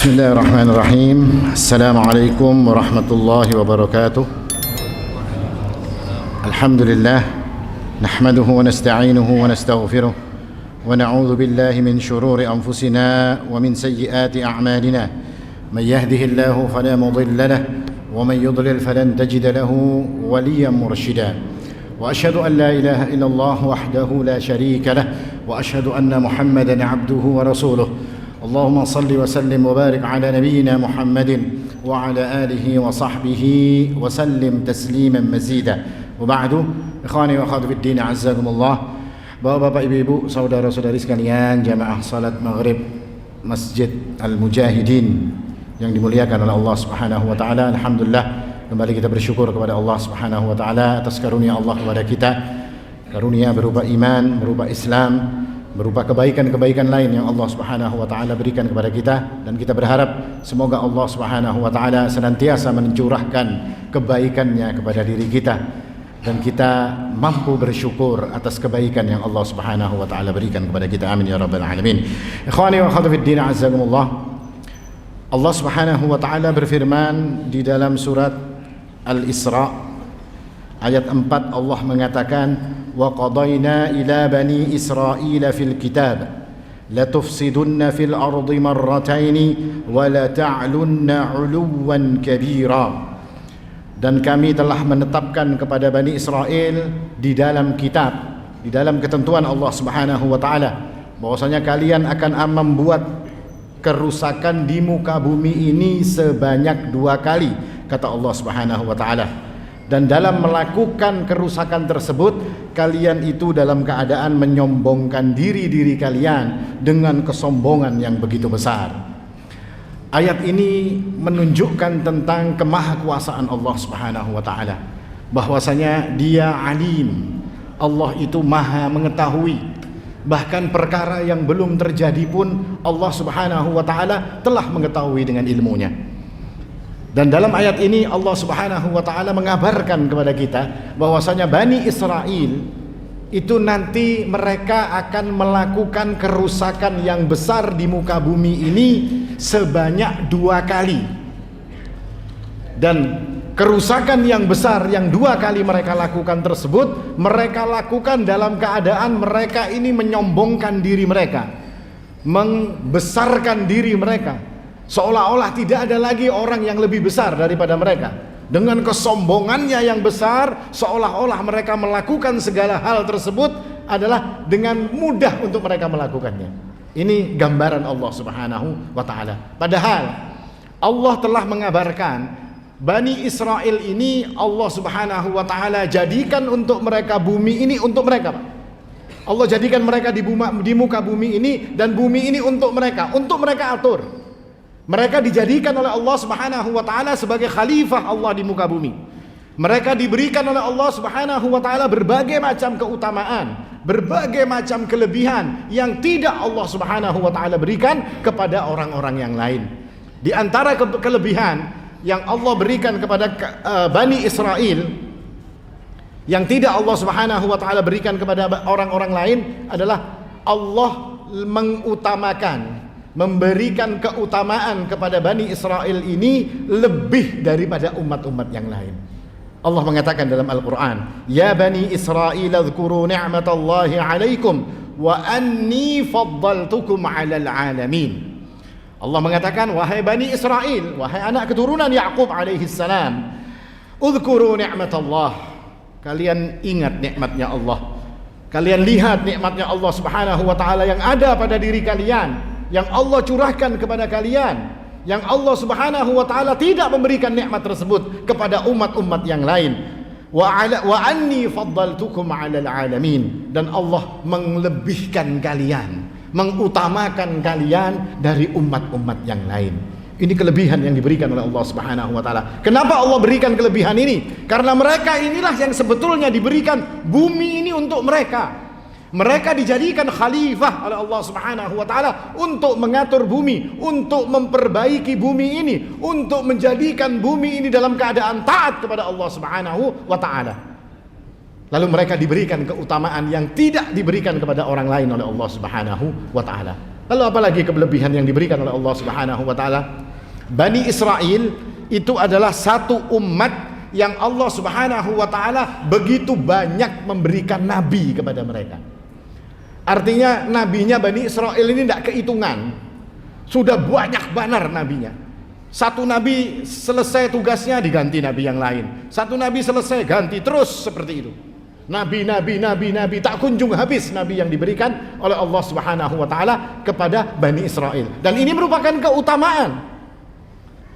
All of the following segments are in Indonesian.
بسم الله الرحمن الرحيم. السلام عليكم ورحمة الله وبركاته. الحمد لله نحمده ونستعينه ونستغفره ونعوذ بالله من شرور أنفسنا ومن سيئات أعمالنا. من يهده الله فلا مضل له ومن يضلل فلن تجد له وليا مرشدا. وأشهد أن لا إله إلا الله وحده لا شريك له وأشهد أن محمدا عبده ورسوله. اللهم صل وسلم وبارك على نبينا محمد وعلى آله وصحبه وسلم تسليما مزيدا. وبعد إخواني وأخواتي في الدين عزكم الله. Bapak-bapak, ibu-ibu, saudara-saudari sekalian, jamaah salat maghrib Masjid Al-Mujahidin yang dimuliakan oleh Allah Subhanahu wa taala. Alhamdulillah, kembali kita bersyukur kepada Allah Subhanahu wa taala atas karunia Allah kepada kita. Karunia berupa iman, berupa Islam, berupa kebaikan-kebaikan lain yang Allah Subhanahu wa taala berikan kepada kita, dan kita berharap semoga Allah Subhanahu wa taala senantiasa mencurahkan kebaikannya kepada diri kita dan kita mampu bersyukur atas kebaikan yang Allah Subhanahu wa taala berikan kepada kita. Amin ya rabbal alamin. Ikhwani wa akhwati fid din azzakumullah. Allah Subhanahu wa taala berfirman di dalam surat Al-Isra ayat 4, Allah mengatakan, wa qadayna ila bani Israila fil kitab la tufsidunna fil ardi marrataini wa la ta'lunna 'uluwan kabira. Dan kami telah menetapkan kepada Bani Israel di dalam kitab, di dalam ketentuan Allah Subhanahu wa taala, bahwasanya kalian akan membuat kerusakan di muka bumi ini sebanyak 2 kali, kata Allah Subhanahu wa taala. Dan dalam melakukan kerusakan tersebut, kalian itu dalam keadaan menyombongkan diri kalian dengan kesombongan yang begitu besar. Ayat ini menunjukkan tentang kemahakuasaan Allah Subhanahu wa taala, bahwasanya Dia alim. Allah itu maha mengetahui. Bahkan perkara yang belum terjadi pun Allah Subhanahu wa taala telah mengetahui dengan ilmunya. Dan dalam ayat ini Allah Subhanahu wa taala mengabarkan kepada kita bahwasanya Bani Israel itu nanti mereka akan melakukan kerusakan yang besar di muka bumi ini sebanyak 2 kali. Dan kerusakan yang besar yang 2 kali mereka lakukan tersebut, mereka lakukan dalam keadaan mereka ini menyombongkan diri mereka, membesarkan diri mereka, seolah-olah tidak ada lagi orang yang lebih besar daripada mereka. Dengan kesombongannya yang besar, seolah-olah mereka melakukan segala hal tersebut adalah dengan mudah untuk mereka melakukannya. Ini gambaran Allah Subhanahu wa taala. Padahal Allah telah mengabarkan Bani Israel ini Allah Subhanahu wa taala jadikan untuk mereka bumi ini untuk mereka, Pak. Allah jadikan mereka di muka bumi ini, dan bumi ini untuk mereka atur. Mereka dijadikan oleh Allah Subhanahu wa taala sebagai khalifah Allah di muka bumi. Mereka diberikan oleh Allah Subhanahu wa taala berbagai macam keutamaan, berbagai macam kelebihan yang tidak Allah Subhanahu wa taala berikan kepada orang-orang yang lain. Di antara kelebihan yang Allah berikan kepada Bani Israel yang tidak Allah Subhanahu wa taala berikan kepada orang-orang lain adalah Allah mengutamakan, memberikan keutamaan kepada Bani Israel ini lebih daripada umat-umat yang lain. Allah mengatakan dalam Al-Quran, ya Bani Israel adhkuru ni'matallahi alaikum wa anni faddaltukum 'alal alamin. Allah mengatakan, wahai Bani Israel, wahai anak keturunan Ya'qub alaihi salam, udhkuru ni'matallah, kalian ingat nikmatnya Allah, kalian lihat nikmatnya Allah Subhanahu wa taala yang ada pada diri kalian, yang Allah curahkan kepada kalian, yang Allah Subhanahu wa taala tidak memberikan nikmat tersebut kepada umat-umat yang lain. Wa anni faddaltukum 'alal alamin, dan Allah melebihkan kalian, mengutamakan kalian dari umat-umat yang lain. Ini kelebihan yang diberikan oleh Allah Subhanahu wa taala. Kenapa Allah berikan kelebihan ini? Karena mereka inilah yang sebetulnya diberikan bumi ini untuk mereka. Mereka dijadikan khalifah oleh Allah Subhanahu wa taala untuk mengatur bumi, untuk memperbaiki bumi ini, untuk menjadikan bumi ini dalam keadaan taat kepada Allah Subhanahu wa taala. Lalu mereka diberikan keutamaan yang tidak diberikan kepada orang lain oleh Allah Subhanahu wa taala. Lalu apalagi kelebihan yang diberikan oleh Allah Subhanahu wa taala? Bani Israel itu adalah satu umat yang Allah Subhanahu wa taala begitu banyak memberikan nabi kepada mereka. Artinya nabinya Bani Israel ini tidak kehitungan. Sudah banyak benar nabinya. Satu nabi selesai tugasnya diganti nabi yang lain. Satu nabi selesai ganti terus seperti itu. Nabi tak kunjung habis nabi yang diberikan oleh Allah Subhanahu wa taala kepada Bani Israel. Dan ini merupakan keutamaan.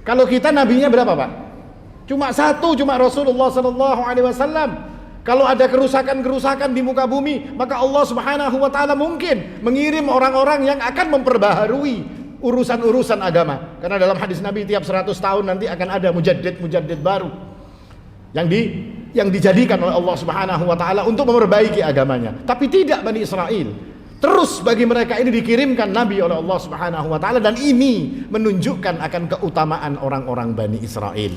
Kalau kita nabinya berapa, Pak? Cuma satu, cuma Rasulullah sallallahu alaihi wasallam. Kalau ada kerusakan-kerusakan di muka bumi, maka Allah Subhanahu wa taala mungkin mengirim orang-orang yang akan memperbaharui urusan-urusan agama. Karena dalam hadis Nabi tiap 100 tahun nanti akan ada mujaddid baru yang dijadikan oleh Allah Subhanahu wa taala untuk memperbaiki agamanya. Tapi tidak Bani Israel. Terus bagi mereka ini dikirimkan nabi oleh Allah Subhanahu wa taala, dan ini menunjukkan akan keutamaan orang-orang Bani Israel.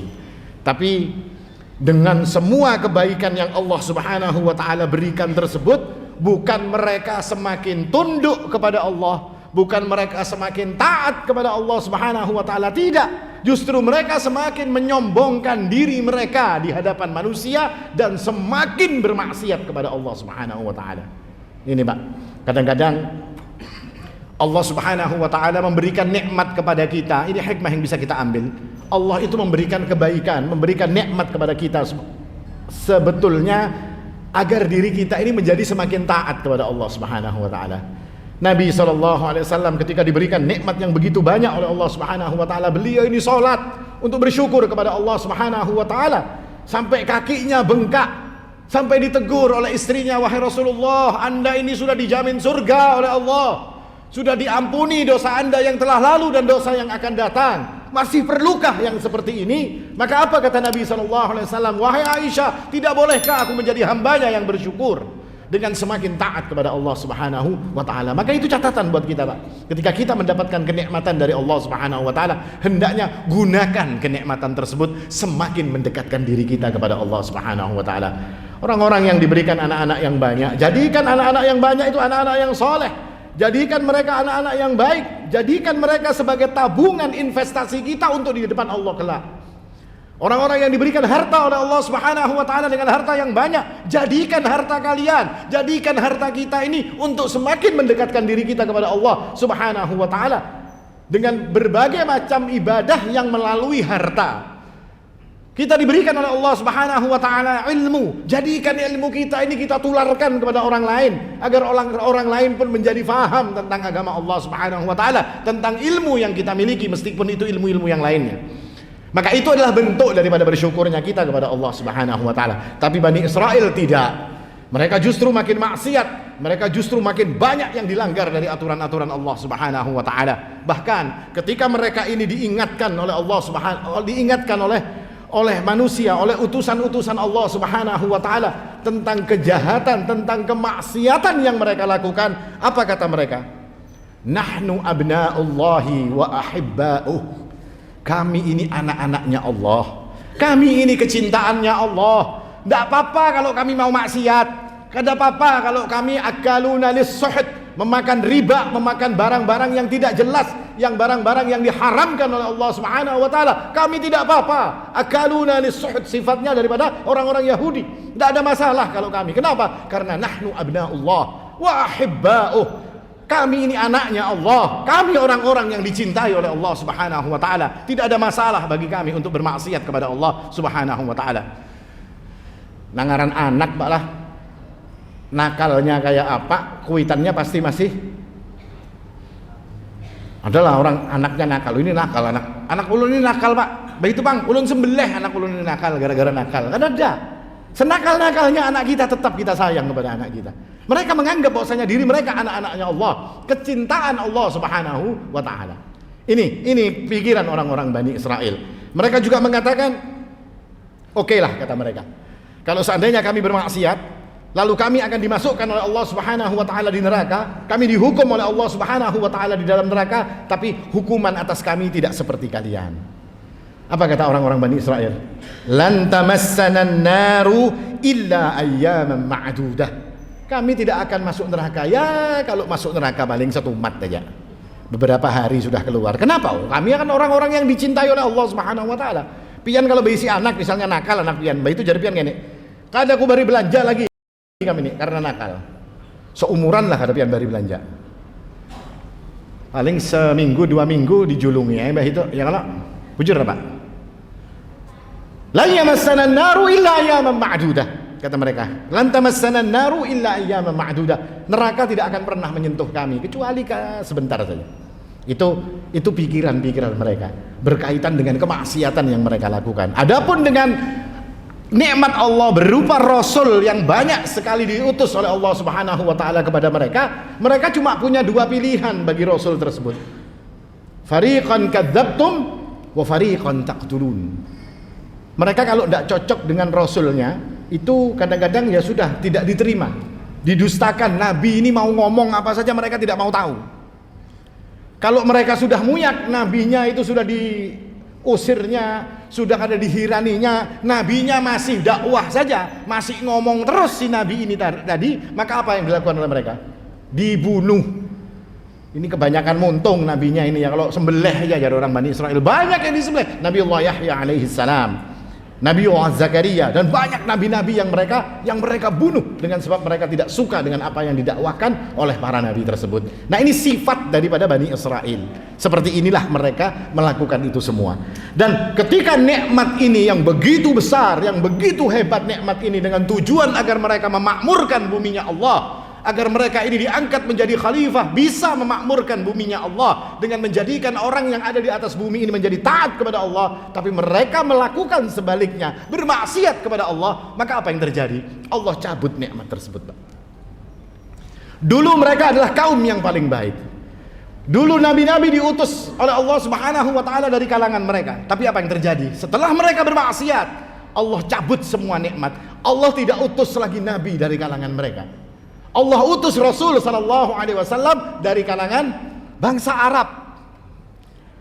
Tapi dengan semua kebaikan yang Allah Subhanahu wa taala berikan tersebut, bukan mereka semakin tunduk kepada Allah, bukan mereka semakin taat kepada Allah Subhanahu wa taala, tidak. Justru mereka semakin menyombongkan diri mereka di hadapan manusia dan semakin bermaksiat kepada Allah Subhanahu wa taala. Ini, Pak, kadang-kadang Allah Subhanahu wa taala memberikan nikmat kepada kita. Ini hikmah yang bisa kita ambil. Allah itu memberikan kebaikan, memberikan nikmat kepada kita sebetulnya agar diri kita ini menjadi semakin taat kepada Allah Subhanahu wa taala. Nabi SAW ketika diberikan nikmat yang begitu banyak oleh Allah Subhanahu wa taala, beliau ini sholat untuk bersyukur kepada Allah Subhanahu wa taala sampai kakinya bengkak, sampai ditegur oleh istrinya, "Wahai Rasulullah, Anda ini sudah dijamin surga oleh Allah, sudah diampuni dosa Anda yang telah lalu dan dosa yang akan datang. Masih perlukah yang seperti ini?" Maka apa kata Nabi SAW? "Wahai Aisyah, tidak bolehkah aku menjadi hambanya yang bersyukur dengan semakin taat kepada Allah Subhanahu wa taala?" Maka itu catatan buat kita, Pak. Ketika kita mendapatkan kenikmatan dari Allah Subhanahu wa taala, hendaknya gunakan kenikmatan tersebut semakin mendekatkan diri kita kepada Allah Subhanahu wa taala. Orang-orang yang diberikan anak-anak yang banyak, jadikan anak-anak yang banyak itu anak-anak yang soleh. Jadikan mereka anak-anak yang baik. Jadikan mereka sebagai tabungan investasi kita untuk di depan Allah kelak. Orang-orang yang diberikan harta oleh Allah Subhanahu wa taala dengan harta yang banyak, jadikan harta kalian, jadikan harta kita ini untuk semakin mendekatkan diri kita kepada Allah Subhanahu wa taala dengan berbagai macam ibadah yang melalui harta. Kita diberikan oleh Allah Subhanahu wa taala ilmu. Jadikan ilmu kita ini kita tularkan kepada orang lain agar orang lain pun menjadi faham tentang agama Allah Subhanahu wa taala, tentang ilmu yang kita miliki meskipun itu ilmu-ilmu yang lainnya. Maka itu adalah bentuk daripada bersyukurnya kita kepada Allah Subhanahu wa taala. Tapi Bani Israel tidak. Mereka justru makin maksiat, mereka justru makin banyak yang dilanggar dari aturan-aturan Allah Subhanahu wa taala. Bahkan ketika mereka ini diingatkan oleh Allah oleh manusia, oleh utusan-utusan Allah Subhanahu wa taala tentang kejahatan, tentang kemaksiatan yang mereka lakukan, apa kata mereka? "Nahnu abna'ullahi wa ahibba'uh." Kami ini anak-anaknya Allah, kami ini kecintaannya Allah. Tidak apa-apa kalau kami mau maksiat, tidak apa-apa kalau kami akaluna lis-suhd, memakan riba, memakan barang-barang yang tidak jelas, yang barang-barang yang diharamkan oleh Allah Subhanahu wa taala, kami tidak apa-apa. Akaluna lis-suhd sifatnya daripada orang-orang Yahudi. Tidak ada masalah kalau kami. Kenapa? Karena nahnu abna'ullah wa ahibba'uh. Kami ini anaknya Allah, kami orang-orang yang dicintai oleh Allah Subhanahu wa taala. Tidak ada masalah bagi kami untuk bermaksiat kepada Allah Subhanahu wa taala. Nangaran anak, Pak lah. Nakalnya kayak apa, kuitannya pasti masih adalah orang anaknya nakal. Ini nakal anak ulun ini nakal, Pak. Begitu, Bang, ulun sembelih anak ulun ini nakal gara-gara nakal. Kan ada. Senakal-nakalnya anak kita tetap kita sayang kepada anak kita. Mereka menganggap bahwasanya diri mereka anak-anaknya Allah, kecintaan Allah Subhanahu wa taala. Ini pikiran orang-orang Bani Israel. Mereka juga mengatakan, "Oke lah," kata mereka, "kalau seandainya kami bermaksiat, lalu kami akan dimasukkan oleh Allah Subhanahu wa taala di neraka, kami dihukum oleh Allah Subhanahu wa taala di dalam neraka, tapi hukuman atas kami tidak seperti kalian." Apa kata orang-orang Bani Israel? "Lan tamassana an-naru illa ayyaman ma'dudah." Kami tidak akan masuk neraka, ya kalau masuk neraka paling 1 mat saja. beberapa hari sudah keluar. Kenapa? Kami kan orang-orang yang dicintai oleh Allah Subhanahu wa taala. Pian kalau berisi anak misalnya nakal, anak pian, itu jadi pian gini. Kada aku bari belanja lagi kami ini karena nakal. Seumuran lah kada pian bari belanja. Paling seminggu 2 minggu dijulungi ya mbah itu. Ya kalau bujur Pak. La yamassana an-naru illa ayyaman ma'dudah. Kata mereka, lan tamassana an-naru illa ayyaman ma'dudah. Neraka tidak akan pernah menyentuh kami kecuali sebentar saja. Itu pikiran-pikiran mereka berkaitan dengan kemaksiatan yang mereka lakukan. Adapun dengan nikmat Allah berupa rasul yang banyak sekali diutus oleh Allah Subhanahu wa taala kepada mereka, mereka cuma punya 2 pilihan bagi rasul tersebut. Fariqan kadzabtum wa fariqan taqtulun. Mereka kalau tidak cocok dengan rasulnya, itu kadang-kadang ya sudah tidak diterima, didustakan. Nabi ini mau ngomong apa saja mereka tidak mau tahu. Kalau mereka sudah muyak, nabinya itu sudah diusirnya, sudah ada dihiraninya, nabinya masih dakwah saja, masih ngomong terus si nabi ini tadi, maka apa yang dilakukan oleh mereka? Dibunuh. Ini kebanyakan muntung nabinya ini ya. Kalau sembelih aja dari orang Bani Israel banyak yang disembelih. Nabiullah Yahya alaihi salam, Nabiullah Zakaria, dan banyak nabi-nabi yang mereka bunuh dengan sebab mereka tidak suka dengan apa yang didakwahkan oleh para nabi tersebut. Nah, ini sifat daripada Bani Israel. Seperti inilah mereka melakukan itu semua. Dan ketika nikmat ini yang begitu besar, yang begitu hebat nikmat ini, dengan tujuan agar mereka memakmurkan buminya Allah, agar mereka ini diangkat menjadi khalifah, bisa memakmurkan buminya Allah dengan menjadikan orang yang ada di atas bumi ini menjadi taat kepada Allah, tapi mereka melakukan sebaliknya, bermaksiat kepada Allah, maka apa yang terjadi? Allah cabut nikmat tersebut, Pak. Dulu mereka adalah kaum yang paling baik. Dulu nabi-nabi diutus oleh Allah Subhanahu wa taala dari kalangan mereka. Tapi apa yang terjadi? Setelah mereka bermaksiat, Allah cabut semua nikmat. Allah tidak utus lagi nabi dari kalangan mereka. Allah utus Rasul sallallahu alaihi wasallam dari kalangan bangsa Arab.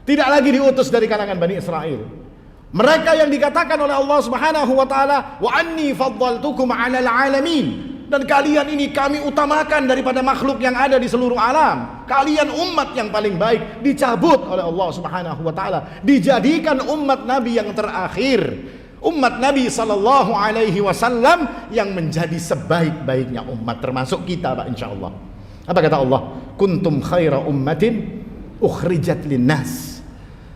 Tidak lagi diutus dari kalangan Bani Israel. Mereka yang dikatakan oleh Allah Subhanahu wa taala, "Wa anni faddaltukum 'alal 'alamin." Dan kalian ini kami utamakan daripada makhluk yang ada di seluruh alam. Kalian umat yang paling baik, dicabut oleh Allah Subhanahu wa taala, dijadikan umat Nabi yang terakhir. Umat Nabi sallallahu alaihi wasallam yang menjadi sebaik-baiknya umat, termasuk kita, Pak, insyaallah. Apa kata Allah? Kuntum khaira ummatin ukhrijat linnas.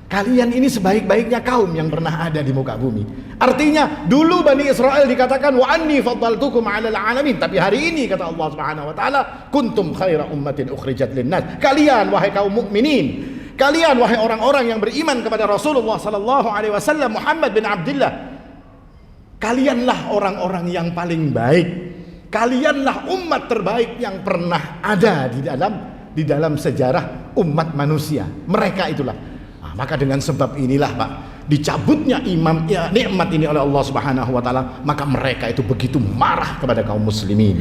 Kalian ini sebaik-baiknya kaum yang pernah ada di muka bumi. Artinya dulu Bani Israel dikatakan wa anni faddaltukum 'alal 'alamin, tapi hari ini kata Allah Subhanahu wa taala, kuntum khaira ummatin ukhrijat linnas. Kalian wahai kaum mukminin, kalian wahai orang-orang yang beriman kepada Rasulullah sallallahu alaihi wasallam Muhammad bin Abdullah, kalianlah orang-orang yang paling baik. Kalianlah umat terbaik yang pernah ada di dalam sejarah umat manusia. Mereka itulah. Nah, maka dengan sebab inilah, Pak, dicabutnya nikmat ini oleh Allah Subhanahu wa taala, maka mereka itu begitu marah kepada kaum muslimin.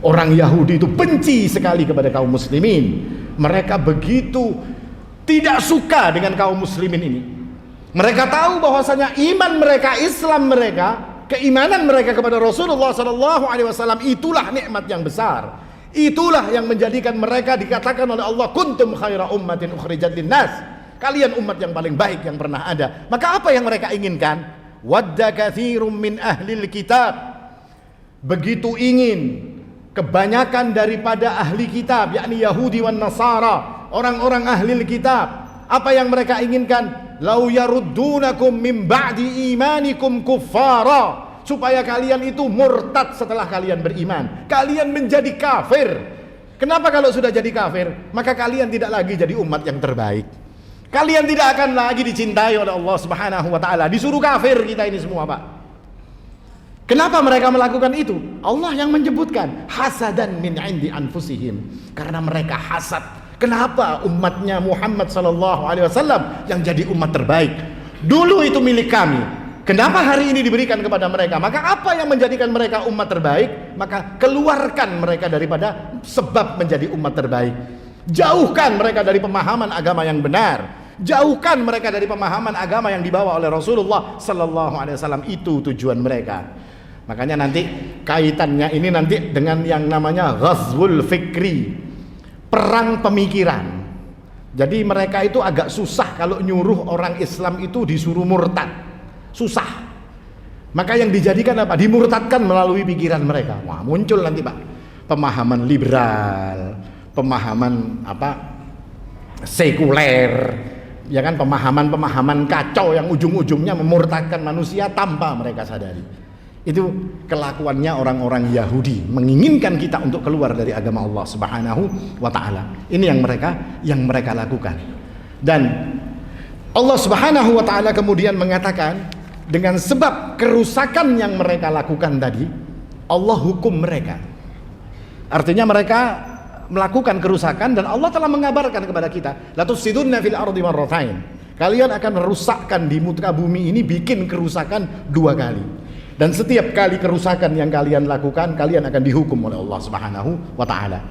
Orang Yahudi itu benci sekali kepada kaum muslimin. Mereka begitu tidak suka dengan kaum muslimin ini. Mereka tahu bahwasanya iman mereka, Islam mereka, keimanan mereka kepada Rasulullah sallallahu alaihi wasallam itulah nikmat yang besar. Itulah yang menjadikan mereka dikatakan oleh Allah, kuntum khaira ummatin ukhrijat linnas. Kalian umat yang paling baik yang pernah ada. Maka apa yang mereka inginkan? Wadda katsirum min ahlil kitab. Begitu ingin kebanyakan daripada ahli kitab, yakni Yahudi wan Nasara, orang-orang ahli kitab. Apa yang mereka inginkan? Lau yaruddunakum min ba'di imanikum kuffara, supaya kalian itu murtad setelah kalian beriman, kalian menjadi kafir. Kenapa kalau sudah jadi kafir? Maka kalian tidak lagi jadi umat yang terbaik. Kalian tidak akan lagi dicintai oleh Allah Subhanahu wa taala. Disuruh kafir kita ini semua, Pak. Kenapa mereka melakukan itu? Allah yang menyebutkan hasadan min indi anfusihim, karena mereka hasad. Kenapa umatnya Muhammad sallallahu alaihi wasallam yang jadi umat terbaik? Dulu itu milik kami. Kenapa hari ini diberikan kepada mereka? Maka apa yang menjadikan mereka umat terbaik? Maka keluarkan mereka daripada sebab menjadi umat terbaik. Jauhkan mereka dari pemahaman agama yang benar. Jauhkan mereka dari pemahaman agama yang dibawa oleh Rasulullah sallallahu alaihi wasallam. Itu tujuan mereka. Makanya nanti kaitannya ini nanti dengan yang namanya ghazwul fikri, perang pemikiran. Jadi mereka itu agak susah kalau nyuruh orang Islam itu disuruh murtad. Susah. Maka yang dijadikan apa? Dimurtadkan melalui pikiran mereka. Wah, muncul nanti Pak pemahaman liberal, pemahaman sekuler, ya kan, pemahaman kacau yang ujung-ujungnya memurtadkan manusia tanpa mereka sadari. Itu kelakuannya orang-orang Yahudi, menginginkan kita untuk keluar dari agama Allah Subhanahu wa taala. Ini yang mereka lakukan. Dan Allah Subhanahu wa taala kemudian mengatakan, dengan sebab kerusakan yang mereka lakukan tadi, Allah hukum mereka. Artinya mereka melakukan kerusakan dan Allah telah mengabarkan kepada kita, la tufsidunna fil ardi marratain. Kalian akan merusakkan di muka bumi ini, bikin kerusakan 2 kali. Dan setiap kali kerusakan yang kalian lakukan, kalian akan dihukum oleh Allah Subhanahu wa taala.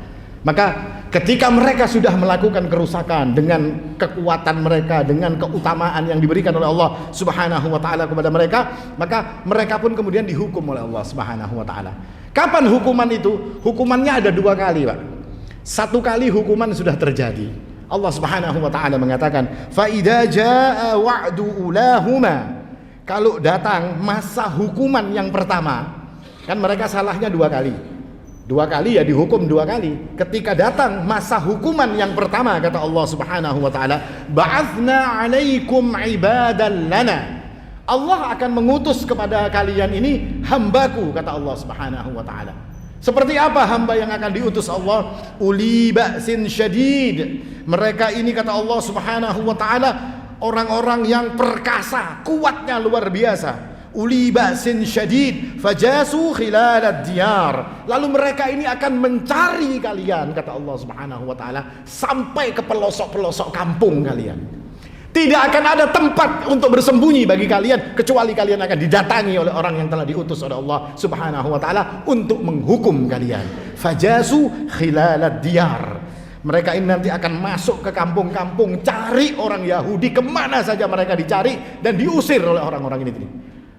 Maka ketika mereka sudah melakukan kerusakan dengan kekuatan mereka, dengan keutamaan yang diberikan oleh Allah Subhanahu wa taala kepada mereka, maka mereka pun kemudian dihukum oleh Allah Subhanahu wa taala. Kapan hukuman itu? Hukumannya ada 2 kali, Pak. 1 kali hukuman sudah terjadi. Allah Subhanahu wa taala mengatakan, "Fa idza jaa wa'du ulahuma." Kalau datang masa hukuman yang pertama, kan mereka salahnya 2 kali. 2 kali ya dihukum 2 kali. Ketika datang masa hukuman yang pertama, kata Allah Subhanahu wa taala, "Ba'atsna 'alaikum 'ibadan lana." Allah akan mengutus kepada kalian ini hambaku, kata Allah Subhanahu wa taala. Seperti apa hamba yang akan diutus Allah? Uli ba'sin syadid. Mereka ini, kata Allah Subhanahu wa taala, orang-orang yang perkasa, kuatnya luar biasa. Uli ba'sin syadid fajasu khilalad diyar. Lalu mereka ini akan mencari kalian, kata Allah Subhanahu wa taala, sampai ke pelosok-pelosok kampung kalian. Tidak akan ada tempat untuk bersembunyi bagi kalian kecuali kalian akan didatangi oleh orang yang telah diutus oleh Allah Subhanahu wa taala untuk menghukum kalian. Fajasu khilalad diyar. Mereka ini nanti akan masuk ke kampung-kampung, cari orang Yahudi kemana saja mereka dicari dan diusir oleh orang-orang ini.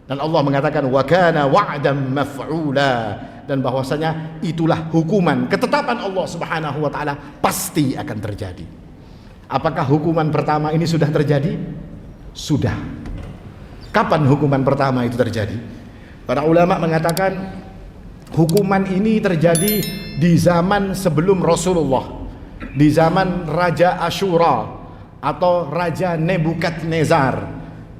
Dan Allah mengatakan wa kana wa'dan maf'ula, dan bahwasanya itulah hukuman, ketetapan Allah Subhanahu wa taala pasti akan terjadi. Apakah hukuman pertama ini sudah terjadi? Sudah. Kapan hukuman pertama itu terjadi? Para ulama mengatakan hukuman ini terjadi di zaman sebelum Rasulullah, di zaman Raja Asyura atau Raja Nebukadnezar.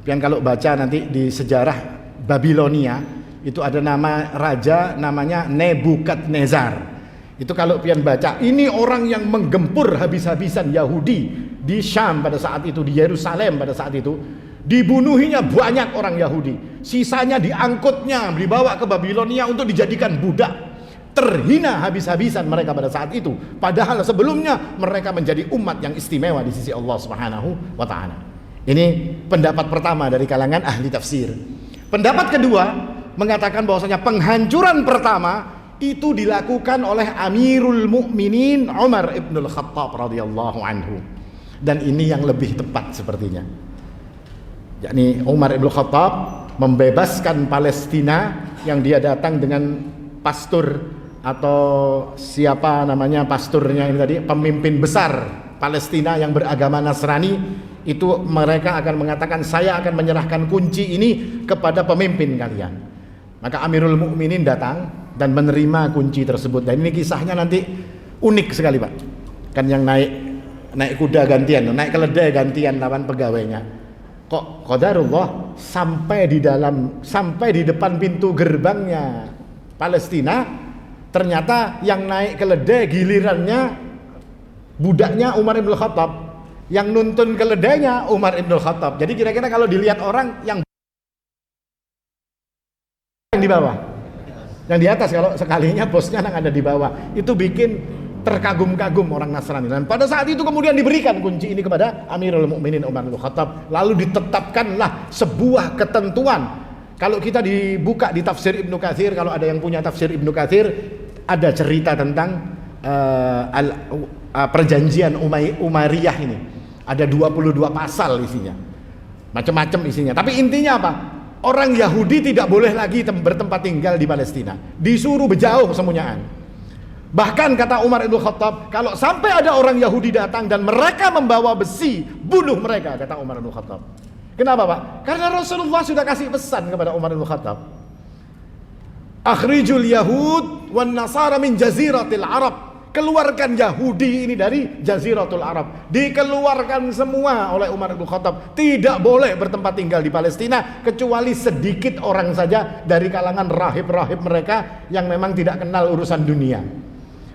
Yang kalau baca nanti di sejarah Babilonia itu ada nama raja namanya Nebukadnezar. Itu kalau pian baca, ini orang yang menggempur habis-habisan Yahudi di Syam pada saat itu, di Yerusalem pada saat itu. Dibunuhinya banyak orang Yahudi, sisanya diangkutnya, dibawa ke Babilonia untuk dijadikan budak. Terhina habis-habisan mereka pada saat itu, padahal sebelumnya mereka menjadi umat yang istimewa di sisi Allah Subhanahu wa taala. Ini pendapat pertama dari kalangan ahli tafsir. Pendapat kedua mengatakan bahwasanya penghancuran pertama itu dilakukan oleh Amirul Mukminin Umar ibn al-Khattab radhiyallahu anhu. Dan ini yang lebih tepat sepertinya, yakni Umar ibn al-Khattab membebaskan Palestina yang dia datang dengan pastor atau siapa namanya pasturnya ini tadi, pemimpin besar Palestina yang beragama Nasrani. Itu mereka akan mengatakan, saya akan menyerahkan kunci ini kepada pemimpin kalian. Maka Amirul Mukminin datang dan menerima kunci tersebut. Dan ini kisahnya nanti unik sekali, Pak. Kan yang naik kuda gantian, naik keledai gantian lawan pegawainya. Kok qadarullah sampai di depan pintu gerbangnya Palestina, ternyata yang naik keledai gilirannya budaknya Umar ibn Khattab, yang nuntun keledainya Umar ibn Khattab. Jadi kira-kira kalau dilihat orang yang di bawah, yang di atas, kalau sekalinya bosnya yang ada di bawah, itu bikin terkagum-kagum orang Nasrani. Dan pada saat itu kemudian diberikan kunci ini kepada Amirul Mukminin Umar bin Khattab. Lalu ditetapkanlah sebuah ketentuan. Kalau kita dibuka di tafsir Ibnu Katsir, kalau ada yang punya tafsir Ibnu Katsir, ada cerita tentang perjanjian Umayyah ini. Ada 22 pasal isinya, macam-macam isinya. Tapi intinya apa? Orang Yahudi tidak boleh lagi bertempat tinggal di Palestina, disuruh berjauh semuanya. Bahkan kata Umar bin Khattab, kalau sampai ada orang Yahudi datang dan mereka membawa besi, bunuh mereka, kata Umar bin Khattab. Kenapa, Pak? Karena Rasulullah sudah kasih pesan kepada Umar bin Khattab. Akhrijul Yahud wan Nasara min jaziratil Arab. Keluarkan Yahudi ini dari Jaziratul Arab. Dikeluarkan semua oleh Umar bin Khattab. Tidak boleh bertempat tinggal di Palestina kecuali sedikit orang saja dari kalangan rahib-rahib mereka yang memang tidak kenal urusan dunia.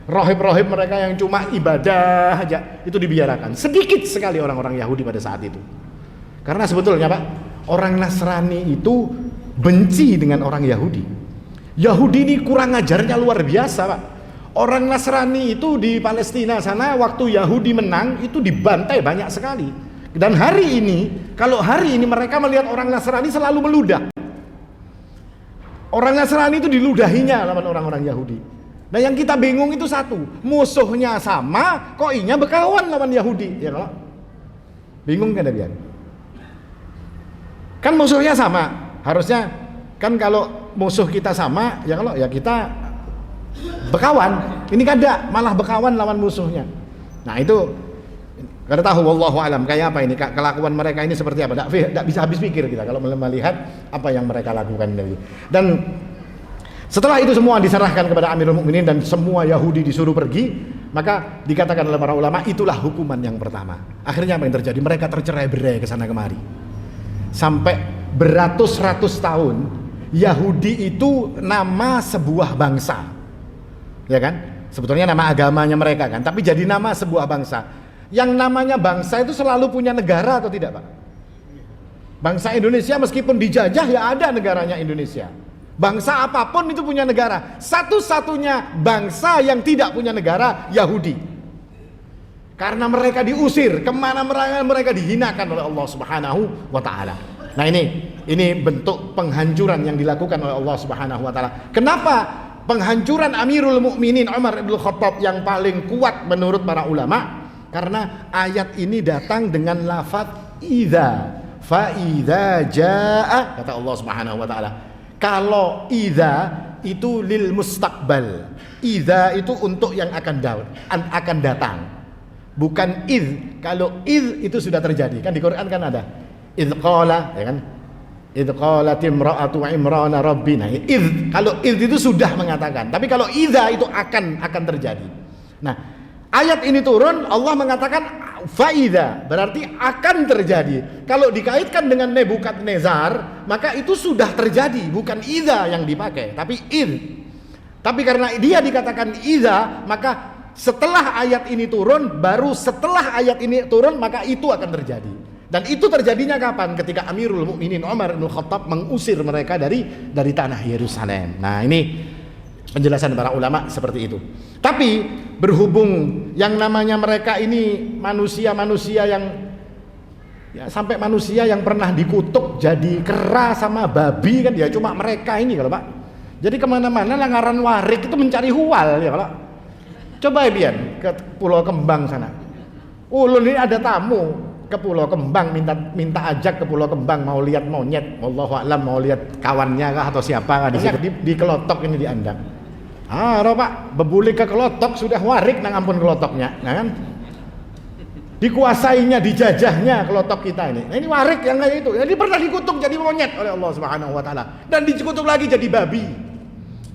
Rahib-rahib mereka yang cuma ibadah aja, itu dibiarkan. Sedikit sekali orang-orang Yahudi pada saat itu. Karena sebetulnya, Pak, orang Nasrani itu benci dengan orang Yahudi. Yahudi ini kurang ajarnya luar biasa, Pak. Orang Nasrani itu di Palestina sana waktu Yahudi menang itu dibantai banyak sekali. Dan hari ini, kalau hari ini mereka melihat orang Nasrani selalu meludah. Orang Nasrani itu diludahinya lawan orang-orang Yahudi. Nah yang kita bingung itu satu, musuhnya sama, kok inya berkawan lawan Yahudi, ya kalau bingung kan dia? Kan musuhnya sama, harusnya kan kalau musuh kita sama, ya kalau ya kita berkawan. Ini kada, malah berkawan lawan musuhnya. Nah itu kada tahu, wallahu alam kayak apa ini kelakuan mereka ini seperti apa. Tidak bisa habis pikir kita kalau melihat apa yang mereka lakukan tadi. Dan setelah itu semua diserahkan kepada Amirul Mukminin dan semua Yahudi disuruh pergi, maka dikatakan oleh para ulama itulah hukuman yang pertama. Akhirnya apa yang terjadi? Mereka tercerai-berai ke sana kemari. Sampai beratus-ratus tahun Yahudi itu nama sebuah bangsa. Ya kan? Sebetulnya nama agamanya mereka kan, tapi jadi nama sebuah bangsa. Yang namanya bangsa itu selalu punya negara atau tidak, Pak? Bangsa Indonesia meskipun dijajah ya ada negaranya Indonesia. Bangsa apapun itu punya negara. Satu-satunya bangsa yang tidak punya negara Yahudi. Karena mereka diusir, kemana mereka dihinakan oleh Allah Subhanahu wa Ta'ala. Nah ini bentuk penghancuran yang dilakukan oleh Allah Subhanahu wa Ta'ala. Kenapa penghancuran Amirul Mukminin Umar bin Khattab yang paling kuat menurut para ulama? Karena ayat ini datang dengan lafaz idza, fa idza jaa, kata Allah Subhanahu wa Ta'ala. Kalau idza itu lil mustaqbal, idza itu untuk yang akan datang, bukan id. Kalau id itu sudah terjadi, kan di Quran kan ada id qala, ya kan, id qalat imra'atu imrana rabbina. Id, kalau id itu sudah mengatakan, tapi kalau idza itu akan terjadi. Nah, ayat ini turun, Allah mengatakan faida, berarti akan terjadi. Kalau dikaitkan dengan Nebukadnezar, maka itu sudah terjadi, bukan idza yang dipakai, tapi id. Tapi karena dia dikatakan idza, maka setelah ayat ini turun, baru setelah ayat ini turun, maka itu akan terjadi. Dan itu terjadinya kapan? Ketika Amirul Mukminin Umar bin Khattab mengusir mereka dari tanah Yerusalem. Nah, ini penjelasan para ulama seperti itu. Tapi berhubung yang namanya mereka ini manusia-manusia yang ya, sampai manusia yang pernah dikutuk jadi kera sama babi kan ya cuma mereka ini kalau Pak. Jadi kemana-mana langaran warik itu mencari huwal ya kalau. Coba ya Bian ke Pulau Kembang sana. Ulun ini ada tamu ke Pulau Kembang, minta ajak ke Pulau Kembang, mau lihat monyet, wallahu a'lam, mau lihat kawannya kah atau siapa kah di situ, di kelotok ini diandang. Roh Pak, bebulik ke kelotok sudah warik nang ampun kelotoknya, nah kan? Dikuasainya, dijajahnya kelotok kita ini. Nah, ini warik yang kayak itu. Jadi pernah dikutuk jadi monyet oleh Allah Subhanahu wa Ta'ala dan dikutuk lagi jadi babi.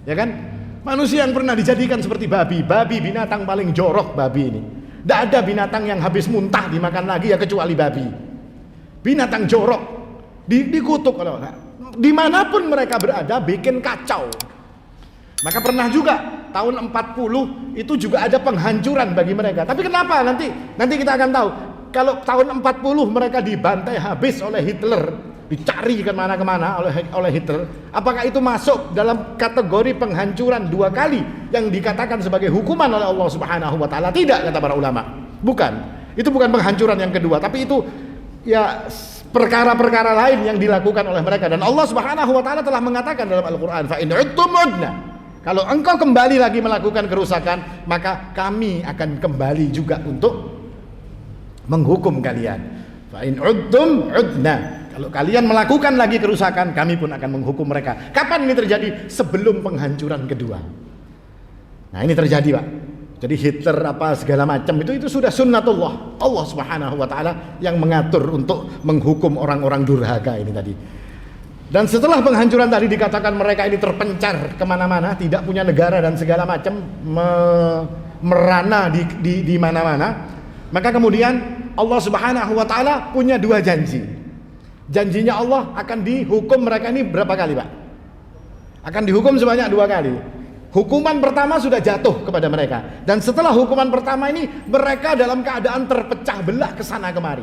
Ya kan? Manusia yang pernah dijadikan seperti babi binatang paling jorok babi ini. Tidak ada binatang yang habis muntah dimakan lagi ya kecuali babi. Binatang jorok dikutuk kalau dimanapun mereka berada bikin kacau. Maka pernah juga tahun 40 itu juga ada penghancuran bagi mereka. Tapi kenapa? Nanti kita akan tahu. Kalau tahun 40 mereka dibantai habis oleh Hitler, dicari kemana-kemana oleh Hitler, apakah itu masuk dalam kategori penghancuran dua kali yang dikatakan sebagai hukuman oleh Allah Subhanahu wa Ta'ala? Tidak, kata para ulama. Bukan. Itu bukan penghancuran yang kedua, tapi itu ya perkara-perkara lain yang dilakukan oleh mereka. Dan Allah Subhanahu wa Ta'ala telah mengatakan dalam Al-Qur'an, fa in udtum udna. Kalau engkau kembali lagi melakukan kerusakan, maka kami akan kembali juga untuk menghukum kalian. Fa in udtum udna. Kalau kalian melakukan lagi kerusakan, kami pun akan menghukum mereka. Kapan ini terjadi? Sebelum penghancuran kedua. Nah, ini terjadi, Pak. Jadi Hitler apa segala macam itu sudah sunnatullah. Allah Subhanahu wa taala yang mengatur untuk menghukum orang-orang durhaka ini tadi. Dan setelah penghancuran tadi dikatakan mereka ini terpencar kemana-mana, tidak punya negara dan segala macam, merana di mana-mana. Maka kemudian Allah Subhanahu wa taala punya dua janji. Janjinya Allah akan dihukum mereka ini berapa kali, Pak? Akan dihukum sebanyak 2 kali. Hukuman pertama sudah jatuh kepada mereka, dan setelah hukuman pertama ini mereka dalam keadaan terpecah belah ke sana kemari.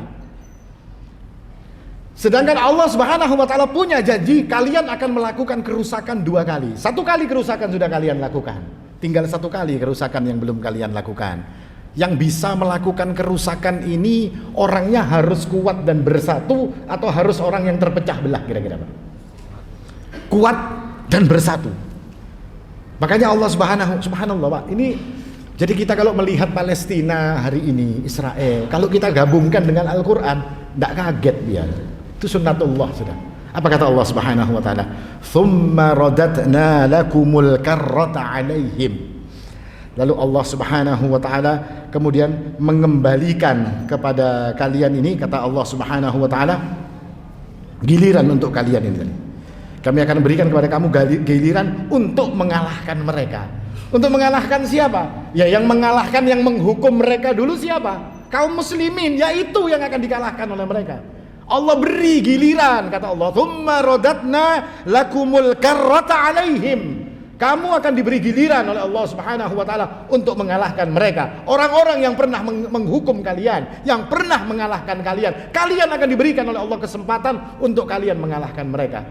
Sedangkan Allah Subhanahu wa taala punya janji, kalian akan melakukan kerusakan 2 kali. 1 kali kerusakan sudah kalian lakukan, tinggal 1 kali kerusakan yang belum kalian lakukan. Yang bisa melakukan kerusakan ini orangnya harus kuat dan bersatu, atau harus orang yang terpecah belah kira-kira, Pak? Kuat dan bersatu. Makanya Allah subhanallah, Pak, ini jadi kita kalau melihat Palestina hari ini, Israel, kalau kita gabungkan dengan Al-Quran, tidak kaget biar. Itu sunnatullah sudah. Apa kata Allah Subhanahu wa taala? "Tsumma radatna lakumul karrata 'alaihim." Lalu Allah Subhanahu wa taala kemudian mengembalikan kepada kalian ini, kata Allah Subhanahu wa taala, giliran untuk kalian ini. Kami akan berikan kepada kamu giliran untuk mengalahkan mereka. Untuk mengalahkan siapa? Ya, yang mengalahkan, yang menghukum mereka dulu siapa? Kaum muslimin, yaitu yang akan dikalahkan oleh mereka. Allah beri giliran, kata Allah, "Tsumma radatna lakumul karrata 'alaihim." Kamu akan diberi giliran oleh Allah Subhanahu wa taala untuk mengalahkan mereka. Orang-orang yang pernah menghukum kalian, yang pernah mengalahkan kalian, kalian akan diberikan oleh Allah kesempatan untuk kalian mengalahkan mereka.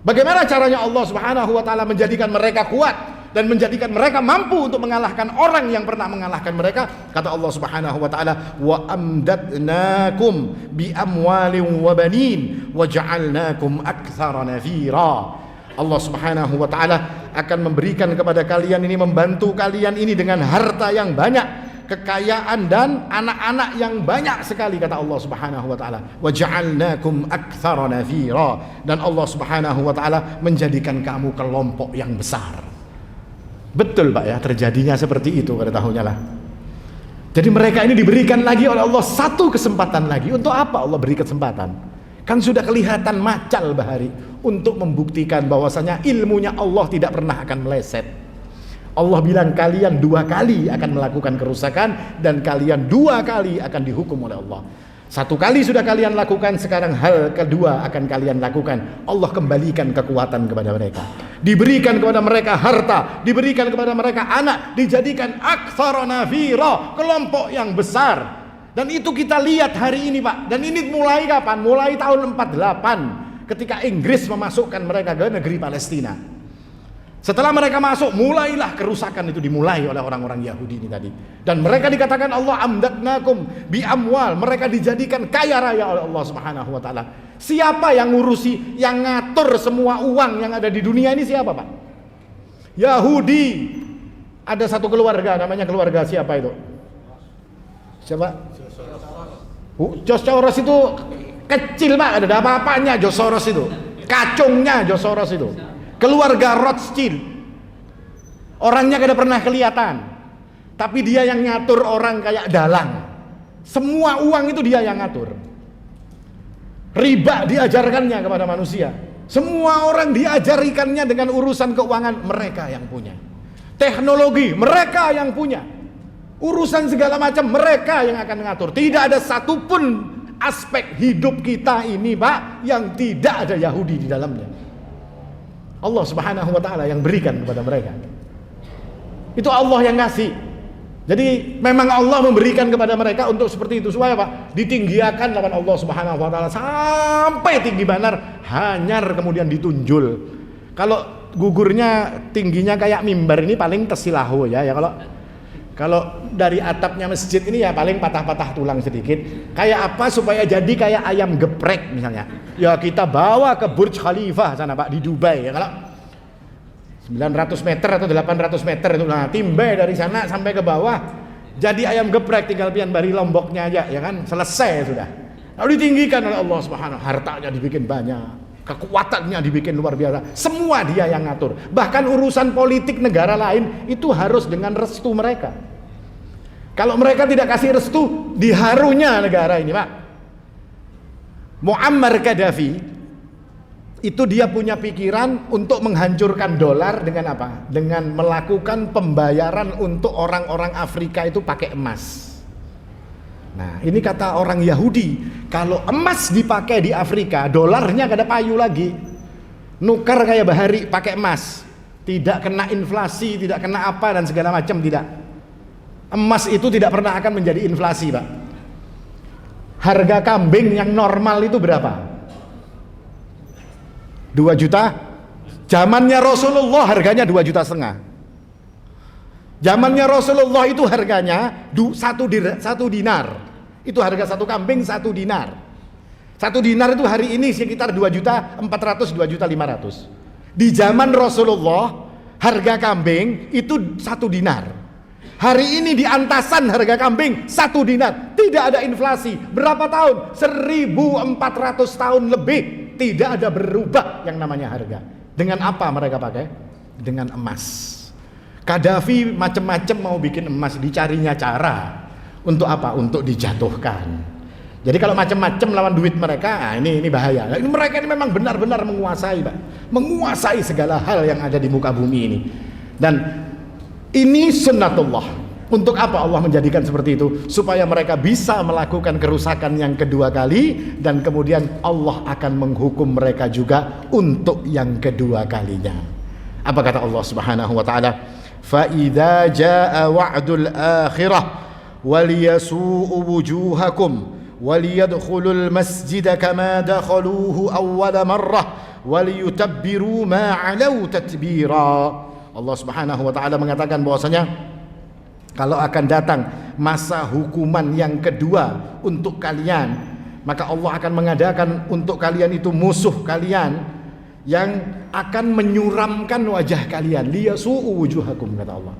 Bagaimana caranya Allah Subhanahu wa taala menjadikan mereka kuat dan menjadikan mereka mampu untuk mengalahkan orang yang pernah mengalahkan mereka? Kata Allah Subhanahu wa taala, "Wa amdatnakum bi amwalin wa banin wa ja'alnakum aktsara nafira." Allah Subhanahu wa taala akan memberikan kepada kalian ini, membantu kalian ini dengan harta yang banyak, kekayaan dan anak-anak yang banyak sekali, kata Allah Subhanahu wa taala. Wa ja'alnakum aktsara nafira, dan Allah Subhanahu wa taala menjadikan kamu kelompok yang besar. Betul, Pak, ya, terjadinya seperti itu pada tahunnya lah. Jadi mereka ini diberikan lagi oleh Allah 1 kesempatan lagi. Untuk apa Allah beri kesempatan? Kan sudah kelihatan macal bahari untuk membuktikan bahwasanya ilmunya Allah tidak pernah akan meleset. Allah bilang kalian 2 kali akan melakukan kerusakan, dan kalian 2 kali akan dihukum oleh Allah. 1 kali sudah kalian lakukan, sekarang hal kedua akan kalian lakukan. Allah kembalikan kekuatan kepada mereka, diberikan kepada mereka harta, diberikan kepada mereka anak, dijadikan aktsara nafira, kelompok yang besar. Dan itu kita lihat hari ini, Pak. Dan ini mulai kapan? Mulai tahun 48 ketika Inggris memasukkan mereka ke negeri Palestina. Setelah mereka masuk, mulailah kerusakan itu dimulai oleh orang-orang Yahudi ini tadi. Dan mereka dikatakan Allah amdatnakum bi amwal, mereka dijadikan kaya raya oleh Allah Subhanahu wa taala. Siapa yang ngurusi, yang ngatur semua uang yang ada di dunia ini siapa, Pak? Yahudi. Ada satu keluarga, namanya keluarga siapa itu? Siapa? George Soros itu kecil, Pak, ada apa-apanya George Soros itu. Kacungnya George Soros itu. Keluarga Rothschild, orangnya kada pernah kelihatan, tapi dia yang ngatur orang kayak dalang. Semua uang itu dia yang ngatur. Riba diajarkannya kepada manusia. Semua orang diajarikannya dengan urusan keuangan, mereka yang punya. Teknologi mereka yang punya. Urusan segala macam mereka yang akan mengatur. Tidak ada satupun aspek hidup kita ini, Pak, yang tidak ada Yahudi di dalamnya. Allah Subhanahu wa taala yang berikan kepada mereka. Itu Allah yang ngasih. Jadi memang Allah memberikan kepada mereka untuk seperti itu, supaya Pak, ditinggiakan lawan Allah Subhanahu wa taala sampai tinggi banar, hanyar kemudian ditunjul. Kalau gugurnya tingginya kayak mimbar ini paling tesilahu ya. Kalau dari atapnya masjid ini ya paling patah-patah tulang sedikit. Kayak apa supaya jadi kayak ayam geprek misalnya? Ya kita bawa ke Burj Khalifa sana, Pak, di Dubai ya. Kalau 900 meter atau 800 meter itu, nah timbai dari sana sampai ke bawah jadi ayam geprek, tinggal pian bari lomboknya aja ya kan, selesai sudah. Lalu ditinggikan oleh Allah Subhanahu, hartanya dibikin banyak. Kekuatannya dibikin luar biasa. Semua dia yang ngatur. Bahkan urusan politik negara lain itu harus dengan restu mereka. Kalau mereka tidak kasih restu, diharunya negara ini, Pak. Muammar Gaddafi itu dia punya pikiran untuk menghancurkan dolar dengan apa? Dengan melakukan pembayaran untuk orang-orang Afrika itu pakai emas. Nah, ini kata orang Yahudi, kalau emas dipakai di Afrika, dolarnya gak ada payu lagi. Nukar kayak bahari pakai emas. Tidak kena inflasi, tidak kena apa dan segala macam, tidak. Emas itu tidak pernah akan menjadi inflasi, Pak. Harga kambing yang normal itu berapa? 2 juta. Zamannya Rasulullah harganya 2,5 juta. Zamannya Rasulullah itu harganya 1 dinar. Itu harga satu kambing 1 dinar. 1 dinar itu hari ini sekitar 2.400.000, 2.500.000. Di zaman Rasulullah harga kambing itu 1 dinar. Hari ini di Antasan harga kambing 1 dinar. Tidak ada inflasi. Berapa tahun? 1.400 tahun lebih. Tidak ada berubah yang namanya harga. Dengan apa mereka pakai? Dengan emas. Gaddafi macam-macam mau bikin emas, dicarinya cara. Untuk apa? Untuk dijatuhkan. Jadi kalau macam-macam lawan duit mereka, ini bahaya. Ini mereka ini memang benar-benar menguasai, Pak. Menguasai segala hal yang ada di muka bumi ini. Dan ini sunnatullah. Untuk apa Allah menjadikan seperti itu? Supaya mereka bisa melakukan kerusakan yang kedua kali, dan kemudian Allah akan menghukum mereka juga untuk yang kedua kalinya. Apa kata Allah Subhanahu wa taala? فَإِذَا جَاءَ وَعْدُ الْآخِرَةِ وَلِيَسُوءُ وُجُوهَكُمْ وَلِيَدْخُلُوا الْمَسْجِدَ كَمَا دَخَلُوهُ أَوَّلَ مَرَّةٍ وَلِيُتَبِّرُوا مَا عَلَوْا تَتْبِيرًا. Allah Subhanahu wa taala mengatakan bahwasanya kalau akan datang masa hukuman yang kedua untuk kalian, maka Allah akan mengadakan untuk kalian itu musuh kalian yang akan menyuramkan wajah kalian. Liyasu'u wujuhakum, kata Allah.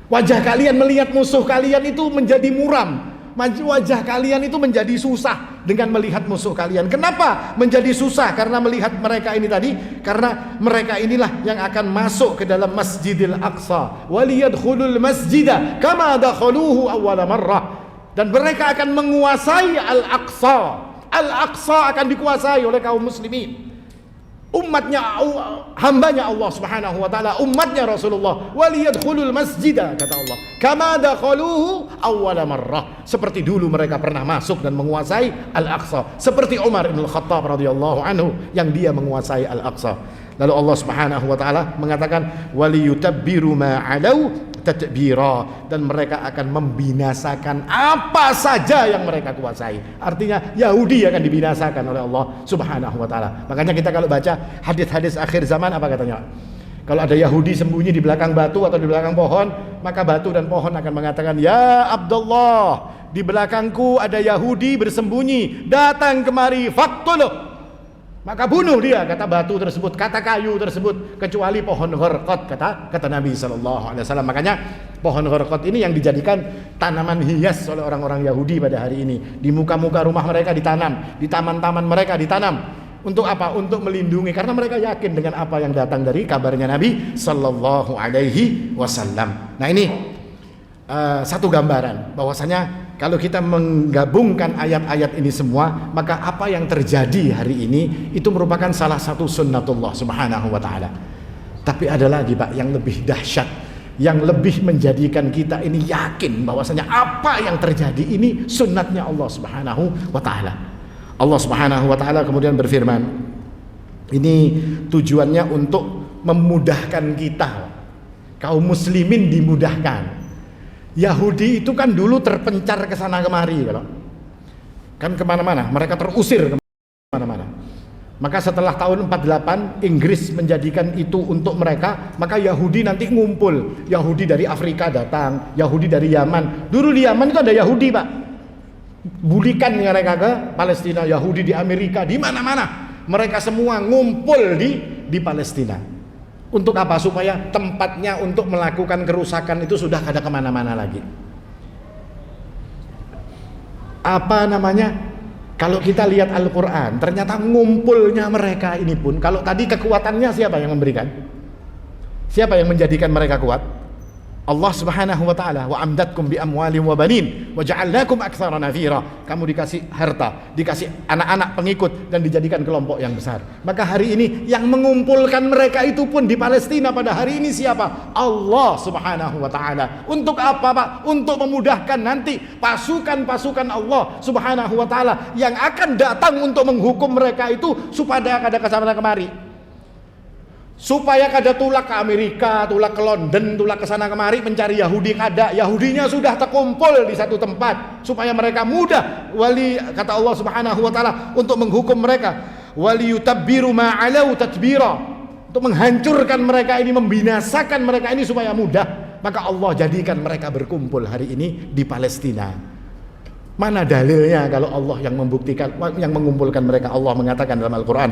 Wajah kalian melihat musuh kalian itu menjadi muram. Wajah kalian itu menjadi susah dengan melihat musuh kalian. Kenapa menjadi susah? Karena melihat mereka ini tadi. Karena mereka inilah yang akan masuk ke dalam Masjidil Aqsa. Waliyadkhulul masjida kama dakhaluhu awwala marrah. Dan mereka akan menguasai Al-Aqsa. Al-Aqsa akan dikuasai oleh kaum muslimin, umatnya, hambanya Allah Subhanahu wa taala, umatnya Rasulullah. Waliyadkhulul masjidah, kata Allah, kama dakhaluhu awwala marrah. Seperti dulu mereka pernah masuk dan menguasai Al-Aqsa, seperti Umar bin Khattab radhiyallahu anhu yang dia menguasai Al-Aqsa. Lalu Allah Subhanahu wa taala mengatakan waliyutabbiru ma alau tatbira, dan mereka akan membinasakan apa saja yang mereka kuasai. Artinya Yahudi akan dibinasakan oleh Allah Subhanahu wa taala. Makanya kita kalau baca hadis-hadis akhir zaman, apa katanya? Kalau ada Yahudi sembunyi di belakang batu atau di belakang pohon, maka batu dan pohon akan mengatakan, "Ya Abdullah, di belakangku ada Yahudi bersembunyi, datang kemari, faqtuluh." Maka bunuh dia, kata batu tersebut, kata kayu tersebut, kecuali pohon gharqad, kata Nabi SAW. Makanya pohon gharqad ini yang dijadikan tanaman hias oleh orang-orang Yahudi pada hari ini. Di muka-muka rumah mereka ditanam, di taman-taman mereka ditanam. Untuk apa? Untuk melindungi, karena mereka yakin dengan apa yang datang dari kabarnya Nabi SAW. Nah ini satu gambaran bahwasanya kalau kita menggabungkan ayat-ayat ini semua, maka apa yang terjadi hari ini itu merupakan salah satu sunnatullah Subhanahu wa taala. Tapi ada lagi, Pak, yang lebih dahsyat, yang lebih menjadikan kita ini yakin bahwasanya apa yang terjadi ini sunnatnya Allah Subhanahu wa taala. Allah Subhanahu wa taala kemudian berfirman, ini tujuannya untuk memudahkan kita, kaum muslimin dimudahkan. Yahudi itu kan dulu terpencar ke sana kemari, kan kemana-mana, mereka terusir kemana-mana. Maka setelah tahun 48 Inggris menjadikan itu untuk mereka, maka Yahudi nanti ngumpul. Yahudi dari Afrika datang, Yahudi dari Yaman. Dulu di Yaman itu ada Yahudi, Pak. Bulikan mereka ke Palestina, Yahudi di Amerika, di mana-mana. Mereka semua ngumpul di Palestina. Untuk apa? Supaya tempatnya untuk melakukan kerusakan itu sudah ada kemana-mana lagi. Apa namanya? Kalau kita lihat Al-Quran, ternyata ngumpulnya mereka ini pun, kalau tadi kekuatannya siapa yang memberikan? Siapa yang menjadikan mereka kuat? Allah Subhanahu wa ta'ala. Wa amdatkum bi amwalin wa banin wa ja'alnakum aktsara nafira. Kamu dikasih harta, dikasih anak-anak pengikut, dan dijadikan kelompok yang besar. Maka hari ini yang mengumpulkan mereka itu pun di Palestina pada hari ini siapa? Allah Subhanahu wa ta'ala. Untuk apa, Pak? Untuk memudahkan nanti pasukan-pasukan Allah Subhanahu wa ta'ala yang akan datang untuk menghukum mereka itu supaya ada kesana kemari. Supaya kada tulak ke Amerika, tulak ke London, tulak ke sana kemari mencari Yahudi, kada. Yahudinya sudah terkumpul di satu tempat supaya mereka mudah kata Allah Subhanahu wa taala untuk menghukum mereka. Wali yutabbiru ma alau tatbira. Untuk menghancurkan mereka ini, membinasakan mereka ini supaya mudah. Maka Allah jadikan mereka berkumpul hari ini di Palestina. Mana dalilnya kalau Allah yang membuktikan, yang mengumpulkan mereka? Allah mengatakan dalam Al-Quran,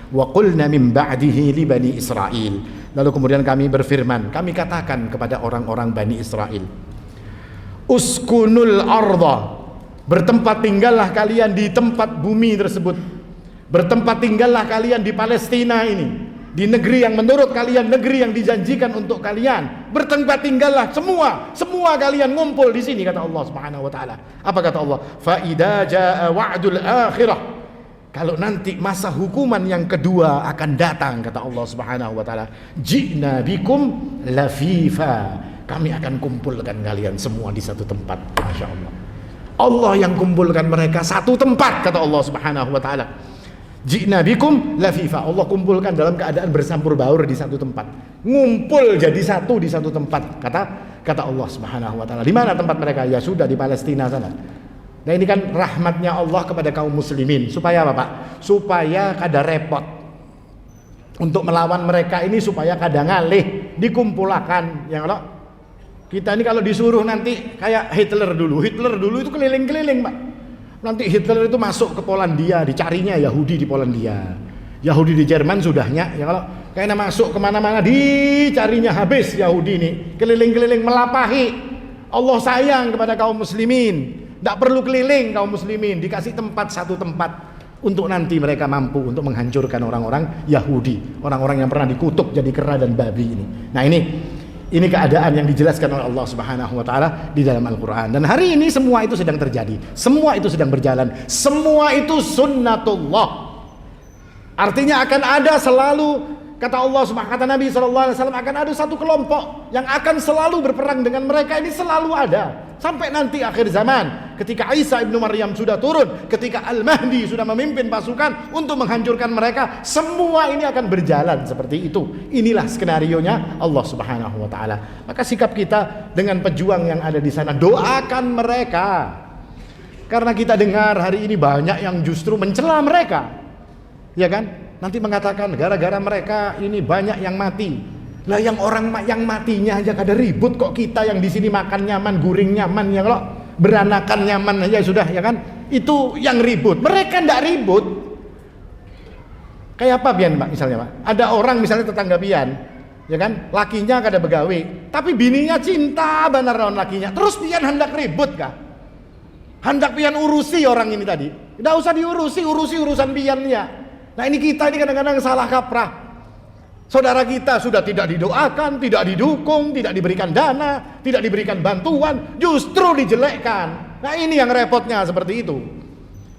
wa qulna min ba'dihi li bani Israil. Lalu kemudian kami berfirman, kami katakan kepada orang-orang Bani Israel, uskunul arda, bertempat tinggallah kalian di tempat bumi tersebut, bertempat tinggallah kalian di Palestina ini, di negeri yang menurut kalian negeri yang dijanjikan untuk kalian. Bertempat tinggallah semua kalian ngumpul di sini, kata Allah Subhanahu wa taala. Apa kata Allah? Fa idza jaa wa'dul akhirah, kalau nanti masa hukuman yang kedua akan datang, kata Allah Subhanahu wa taala, ji'na bikum lafifa, kami akan kumpulkan kalian semua di satu tempat. Masya Allah, Allah yang kumpulkan mereka satu tempat, kata Allah Subhanahu wa taala. Ji'na bikum lafifa, Allah kumpulkan dalam keadaan bersampur baur di satu tempat, ngumpul jadi satu di satu tempat, kata Allah Subhanahu wa taala. Di mana tempat mereka? Ya sudah, di Palestina sana. Nah ini kan rahmatnya Allah kepada kaum muslimin. Supaya apa, Pak? Supaya kada repot untuk melawan mereka ini, supaya kada ngalih, dikumpulkan. Yang kalau kita ini kalau disuruh nanti kayak Hitler dulu itu keliling-keliling, Pak. Nanti Hitler itu masuk ke Polandia, dicarinya Yahudi di Polandia, Yahudi di Jerman sudahnya. Ya kalau kayaknya masuk kemana-mana dicarinya habis Yahudi ini, keliling-keliling melapahi. Allah sayang kepada kaum muslimin. Tidak perlu keliling kaum muslimin, dikasih tempat, satu tempat untuk nanti mereka mampu untuk menghancurkan orang-orang Yahudi, orang-orang yang pernah dikutuk jadi kera dan babi ini. Nah ini keadaan yang dijelaskan oleh Allah Subhanahu wa taala di dalam Al-Qur'an. Dan hari ini semua itu sedang terjadi, semua itu sedang berjalan, semua itu sunnatullah. Artinya akan ada selalu, kata Allah Subhanahu, kata Nabi SAW, akan ada satu kelompok yang akan selalu berperang dengan mereka. Ini selalu ada sampai nanti akhir zaman, ketika Isa ibnu Maryam sudah turun, ketika Al-Mahdi sudah memimpin pasukan untuk menghancurkan mereka. Semua ini akan berjalan seperti itu. Inilah skenarionya Allah Subhanahu wa taala. Maka sikap kita dengan pejuang yang ada di sana, doakan mereka. Karena kita dengar hari ini banyak yang justru mencela mereka, ya kan? Nanti mengatakan gara-gara mereka ini banyak yang mati. Lah yang orang yang matinya aja kada ribut, kok kita yang di sini makan nyaman, guring nyaman, ya kalau beranakan nyaman aja sudah, ya kan? Itu yang ribut. Mereka ndak ribut. Kayak apa pian, Pak? Misalnya, Pak, ada orang misalnya tetangga pian, ya kan? Lakinya kada begawe, tapi bininya cinta benar lawan lakinya. Terus pian hendak ribut kah? Hendak pian urusi orang ini tadi. Ndak usah diurusi, urusan piannya. Nah ini kita ini kadang-kadang salah kaprah. Saudara kita sudah tidak didoakan, tidak didukung, tidak diberikan dana, tidak diberikan bantuan, justru dijelekkan. Nah ini yang repotnya seperti itu.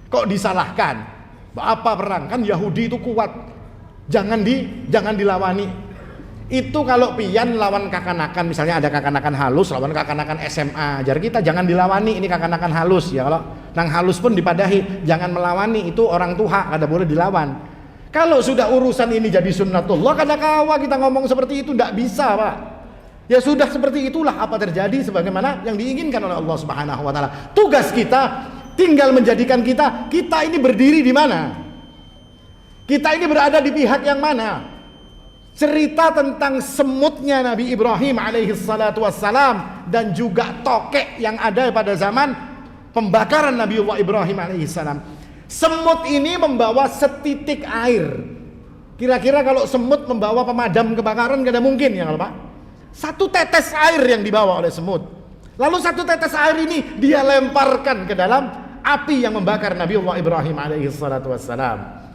Kok disalahkan? Apa perang? Kan Yahudi itu kuat. Jangan dilawani. Itu kalau pian lawan kakanakan, misalnya ada kakanakan halus lawan kakanakan SMA, ajar kita jangan dilawani, ini kakanakan halus. Ya kalau nang halus pun dipadahi, jangan melawani, itu orang tuha, kada boleh dilawan. Kalau sudah urusan ini jadi sunnatullah, kadang-kadang kita ngomong seperti itu tidak bisa, Pak. Ya sudah, seperti itulah apa terjadi sebagaimana yang diinginkan oleh Allah Subhanahu wa taala. Tugas kita tinggal menjadikan kita ini berdiri di mana? Kita ini berada di pihak yang mana? Cerita tentang semutnya Nabi Ibrahim alaihi salatu wassalam dan juga tokek yang ada pada zaman pembakaran Nabiullah Ibrahim alaihi salam. Semut ini membawa setitik air. Kira-kira kalau semut membawa pemadam kebakaran kada mungkin, ya kalau Pak. Satu tetes air yang dibawa oleh semut. Lalu satu tetes air ini dia lemparkan ke dalam api yang membakar Nabiullah Ibrahim alaihi salatu wassalam.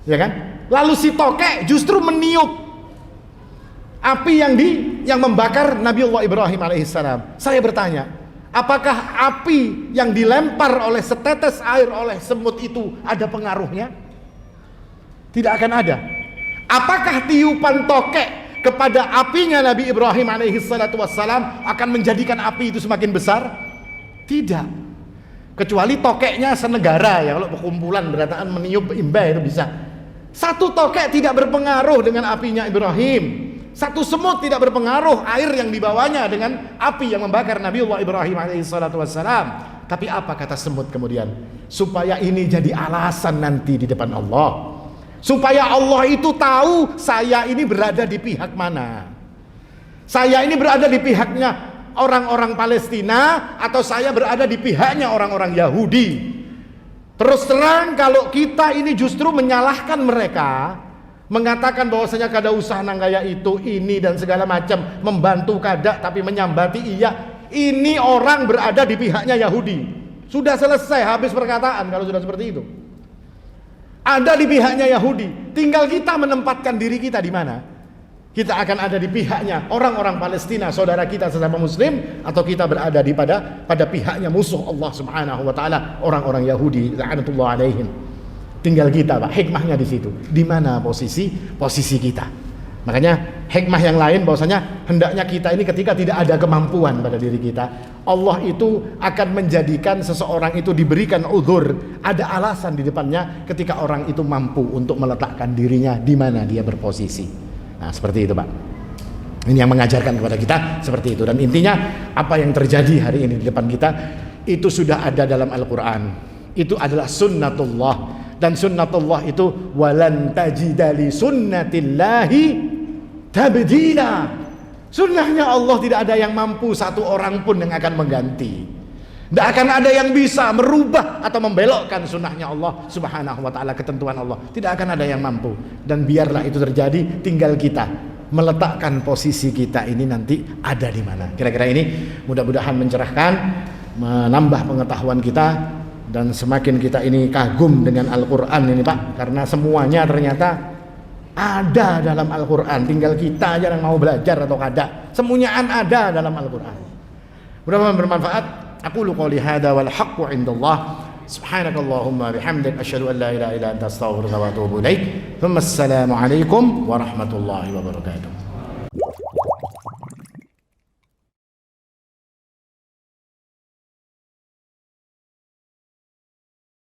Ya kan? Lalu si tokek justru meniup api yang membakar Nabiullah Ibrahim alaihissalam. Saya bertanya, apakah api yang dilempar oleh setetes air oleh semut itu ada pengaruhnya? Tidak akan ada. Apakah tiupan tokek kepada apinya Nabi Ibrahim alaihissalam akan menjadikan api itu semakin besar? Tidak. Kecuali tokeknya senegara, ya, kalau perkumpulan berataan meniup imbah itu bisa. Satu tokek tidak berpengaruh dengan apinya Ibrahim. Satu semut tidak berpengaruh air yang dibawanya dengan api yang membakar Nabiullah Ibrahim alaihissalatu wassalam. Tapi apa kata semut kemudian? Supaya ini jadi alasan nanti di depan Allah. Supaya Allah itu tahu saya ini berada di pihak mana. Saya ini berada di pihaknya orang-orang Palestina atau saya berada di pihaknya orang-orang Yahudi. Terus terang kalau kita ini justru menyalahkan mereka, mengatakan bahwasanya kada usah nanggaya itu ini dan segala macam, membantu kada tapi menyambati iya, ini orang berada di pihaknya Yahudi. Sudah selesai, habis perkataan kalau sudah seperti itu. Ada di pihaknya Yahudi, tinggal kita menempatkan diri kita di mana. Kita akan ada di pihaknya orang-orang Palestina, saudara kita sesama muslim, atau kita berada pada pihaknya musuh Allah Subhanahu wa taala, orang-orang Yahudi la'natullah alaihim. Tinggal kita, Pak, hikmahnya di situ. Di mana posisi kita. Makanya hikmah yang lain bahwasanya hendaknya kita ini ketika tidak ada kemampuan pada diri kita, Allah itu akan menjadikan seseorang itu diberikan uzur, ada alasan di depannya ketika orang itu mampu untuk meletakkan dirinya di mana dia berposisi. Nah, seperti itu, Pak. Ini yang mengajarkan kepada kita seperti itu. Dan intinya apa yang terjadi hari ini di depan kita itu sudah ada dalam Al-Quran. Itu adalah sunnatullah. Dan sunnatullah itu walan tajida li sunnatillahi tabdila. Sunnahnya Allah tidak ada yang mampu satu orang pun yang akan mengganti. Tidak akan ada yang bisa merubah atau membelokkan sunnahnya Allah Subhanahu wa ta'ala, ketentuan Allah. Tidak akan ada yang mampu. Dan biarlah itu terjadi, tinggal kita meletakkan posisi kita ini nanti ada di mana. Kira-kira ini mudah-mudahan mencerahkan, menambah pengetahuan kita, dan semakin kita ini kagum dengan Al-Quran ini, Pak. Karena semuanya ternyata ada dalam Al-Quran. Tinggal kita aja yang mau belajar atau kada. Semuanya ada dalam Al-Quran. Mudah-mudahan bermanfaat. Aqulu qouli hadza wal haqqu 'indallah. Subhanakallahumma bihamdik asyhadu an la ilaha illa anta astaghfiruka wa atubu ilaik. Assalamu alaikum warahmatullahi wabarakatuh.